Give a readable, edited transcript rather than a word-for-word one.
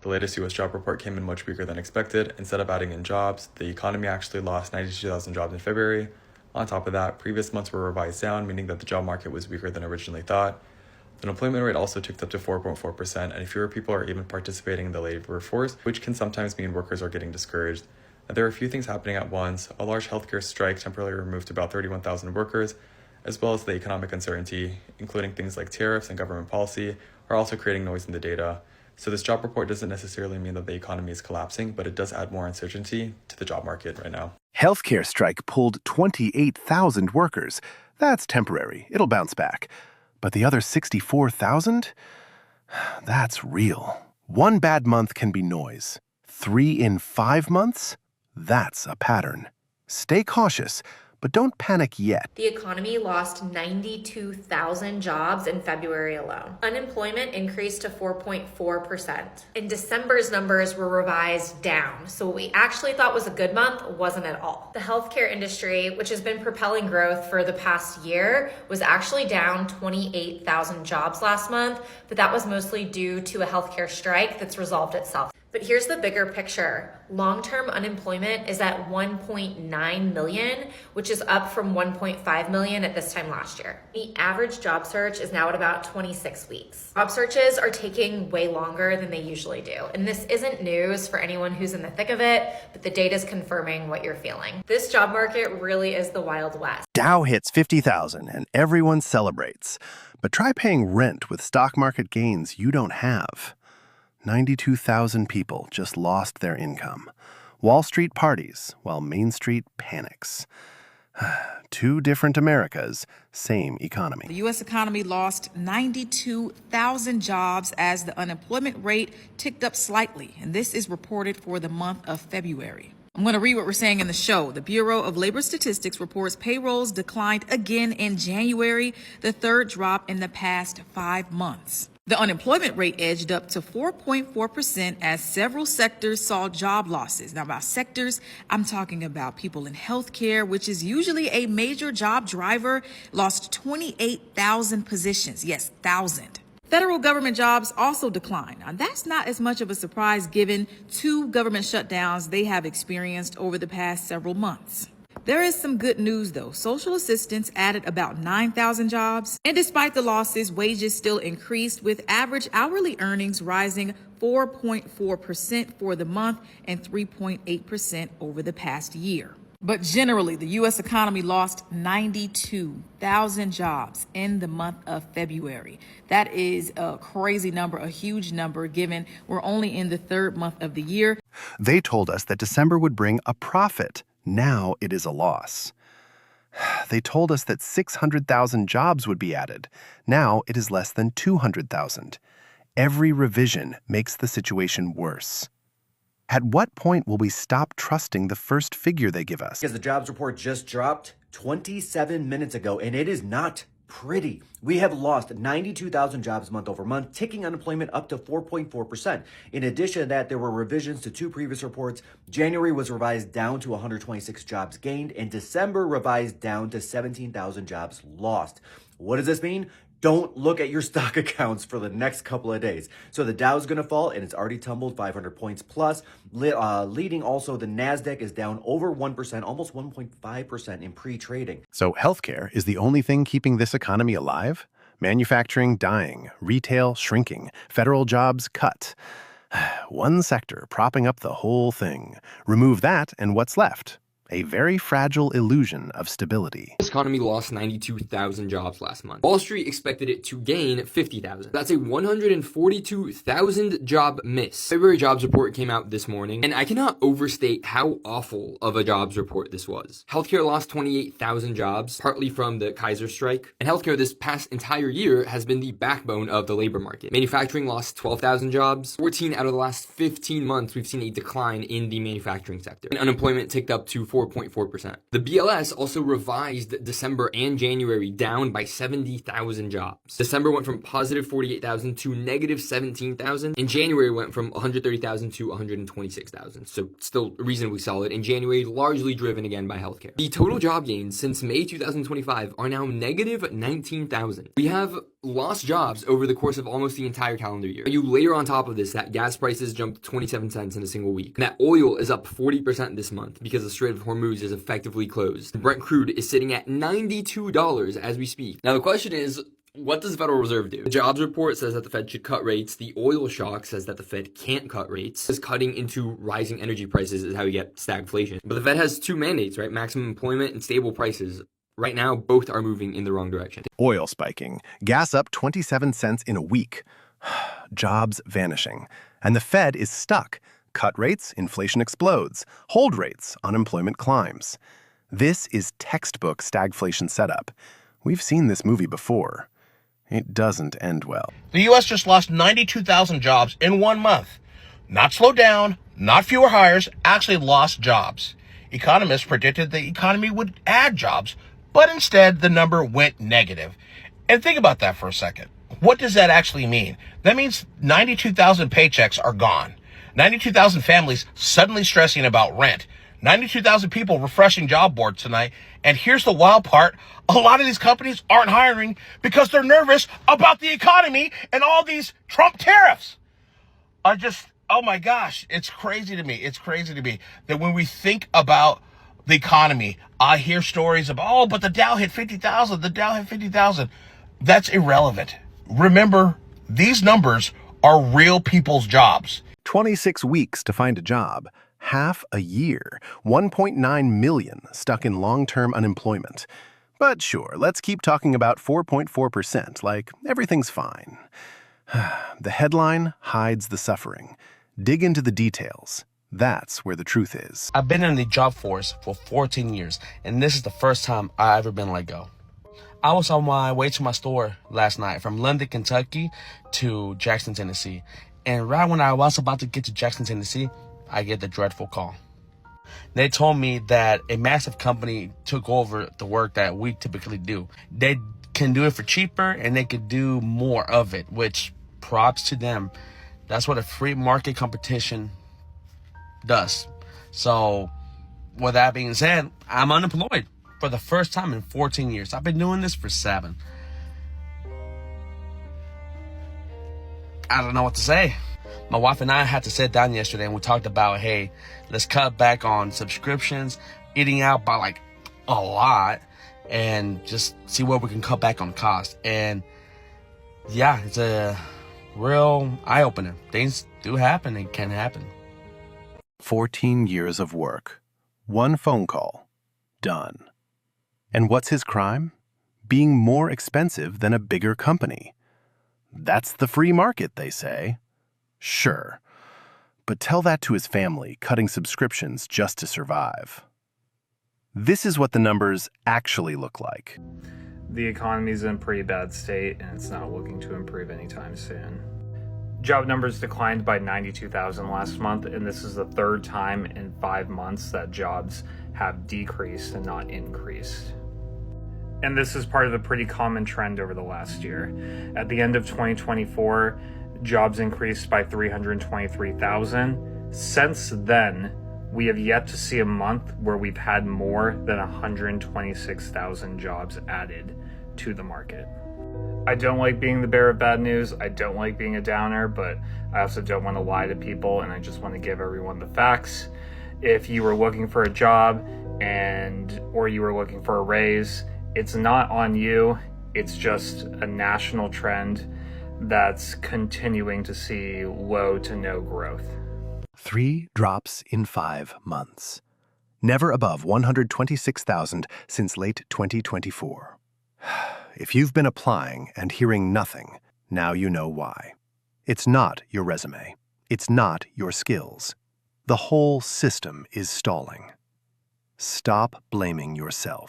The latest US job report came in much weaker than expected. Instead of adding in jobs, the economy actually lost 92,000 jobs in February. On top of that, previous months were revised down, meaning that the job market was weaker than originally thought. The unemployment rate also ticked up to 4.4%, and fewer people are even participating in the labor force, which can sometimes mean workers are getting discouraged. Now, there are a few things happening at once. A large healthcare strike temporarily removed about 31,000 workers, as well as the economic uncertainty, including things like tariffs and government policy, are also creating noise in the data. So this job report doesn't necessarily mean that the economy is collapsing, but it does add more uncertainty to the job market right now. Healthcare strike pulled 28,000 workers. That's temporary. It'll bounce back. But the other 64,000? That's real. One bad month can be noise. 3 in 5 months? That's a pattern. Stay cautious, but don't panic yet. The economy lost 92,000 jobs in February alone. Unemployment increased to 4.4%. In December's numbers were revised down, so what we actually thought was a good month wasn't at all. The healthcare industry, which has been propelling growth for the past year, was actually down 28,000 jobs last month, but that was mostly due to a healthcare strike that's resolved itself. But here's the bigger picture. Long-term unemployment is at 1.9 million, which is up from 1.5 million at this time last year. The average job search is now at about 26 weeks. Job searches are taking way longer than they usually do. And this isn't news for anyone who's in the thick of it, but the data's confirming what you're feeling. This job market really is the Wild West. Dow hits 50,000 and everyone celebrates. But try paying rent with stock market gains you don't have. 92,000 people just lost their income. Wall Street parties while Main Street panics. 2 different Americas, same economy. The U.S. economy lost 92,000 jobs as the unemployment rate ticked up slightly, and this is reported for the month of February. I'm going to read what we're saying in the show. The Bureau of Labor Statistics reports payrolls declined again in January, the third drop in the past 5 months. The unemployment rate edged up to 4.4% as several sectors saw job losses. Now, by sectors, I'm talking about people in healthcare, which is usually a major job driver, lost 28,000 positions. Yes, 1,000. Federal government jobs also declined. Now, that's not as much of a surprise given 2 government shutdowns they have experienced over the past several months. There is some good news, though. Social assistance added about 9,000 jobs. And despite the losses, wages still increased, with average hourly earnings rising 4.4% for the month and 3.8% over the past year. But generally, the U.S. economy lost 92,000 jobs in the month of February. That is a crazy number, a huge number, given we're only in the 3rd month of the year. They told us that December would bring a profit. Now it is a loss. They told us that 600,000 jobs would be added. Now it is less than 200,000. Every revision makes the situation worse. At what point will we stop trusting the first figure they give us? Because the jobs report just dropped 27 minutes ago, and it is not pretty. We have lost 92,000 jobs month over month, ticking unemployment up to 4.4%. In addition to that, there were revisions to 2 previous reports. January was revised down to 126 jobs gained, and December revised down to 17,000 jobs lost. What does this mean? Don't look at your stock accounts for the next couple of days. So the Dow's going to fall, and it's already tumbled 500 points plus. Leading also, the NASDAQ is down over 1%, almost 1.5% in pre-trading. So healthcare is the only thing keeping this economy alive? Manufacturing dying, retail shrinking, federal jobs cut. One sector propping up the whole thing. Remove that, and what's left? A very fragile illusion of stability. This economy lost 92,000 jobs last month. Wall Street expected it to gain 50,000. That's a 142,000 job miss. February jobs report came out this morning, and I cannot overstate how awful of a jobs report this was. Healthcare lost 28,000 jobs, partly from the Kaiser strike. And healthcare this past entire year has been the backbone of the labor market. Manufacturing lost 12,000 jobs. 14 out of the last 15 months, we've seen a decline in the manufacturing sector. And unemployment ticked up to 4 4.4%. The BLS also revised December and January down by 70,000 jobs. December went from positive 48,000 to negative 17,000, and January went from 130,000 to 126,000. So still reasonably solid, and January largely driven again by healthcare. The total job gains since May 2025 are now negative 19,000. We have lost jobs over the course of almost the entire calendar year. You layer on top of this that gas prices jumped 27 cents in a single week, and that oil is up 40% this month because the Strait of Hormuz is effectively closed. Brent crude is sitting at $92 as we speak. Now the question is, what does the Federal Reserve do? The jobs report says that the Fed should cut rates. The oil shock says that the Fed can't cut rates. Because cutting into rising energy prices is how you get stagflation. But the Fed has two mandates, right? Maximum employment and stable prices. Right now, both are moving in the wrong direction. Oil spiking, gas up 27 cents in a week, jobs vanishing, and the Fed is stuck. Cut rates, inflation explodes. Hold rates, unemployment climbs. This is textbook stagflation setup. We've seen this movie before. It doesn't end well. The U.S. just lost 92,000 jobs in 1 month. Not slowed down, not fewer hires, actually lost jobs. Economists predicted the economy would add jobs, but instead the number went negative. And think about that for a second. What does that actually mean? That means 92,000 paychecks are gone. 92,000 families suddenly stressing about rent. 92,000 people refreshing job boards tonight. And here's the wild part. A lot of these companies aren't hiring because they're nervous about the economy and all these Trump tariffs. Oh my gosh, it's crazy to me. It's crazy to me that when we think about the economy, I hear stories about, but the Dow hit 50,000, the Dow hit 50,000. That's irrelevant. Remember, these numbers are real people's jobs. 26 weeks to find a job, half a year, 1.9 million stuck in long-term unemployment. But sure, let's keep talking about 4.4%, like everything's fine. The headline hides the suffering. Dig into the details. That's where the truth is. I've been in the job force for 14 years, and this is the first time I've ever been let go. I was on my way to my store last night from London, Kentucky to Jackson, Tennessee. And right when I was about to get to Jackson, Tennessee, I get the dreadful call. They told me that a massive company took over the work that we typically do. They can do it for cheaper and they could do more of it, which props to them. That's what a free market competition does. So with that being said, I'm unemployed for the first time in 14 years. I've been doing this for 7. I don't know what to say. My wife and I had to sit down yesterday and we talked about, hey, let's cut back on subscriptions, eating out by like a lot, and just see where we can cut back on cost. And yeah, it's a real eye-opener. Things do happen and can happen. 14 years of work. One phone call. Done. And what's his crime? Being more expensive than a bigger company. That's the free market, they say. Sure. But tell that to his family cutting subscriptions just to survive. This is what the numbers actually look like. The economy's in a pretty bad state and it's not looking to improve anytime soon. Job numbers declined by 92,000 last month, and this is the third time in 5 months that jobs have decreased and not increased. And this is part of a pretty common trend over the last year. At the end of 2024, jobs increased by 323,000. Since then, we have yet to see a month where we've had more than 126,000 jobs added to the market. I don't like being the bearer of bad news. I don't like being a downer, but I also don't want to lie to people, and I just want to give everyone the facts. If you were looking for a job or you were looking for a raise, it's not on you. It's just a national trend that's continuing to see low to no growth. 3 drops in 5 months. Never above 126,000 since late 2024. If you've been applying and hearing nothing, now you know why. It's not your resume. It's not your skills. The whole system is stalling. Stop blaming yourself.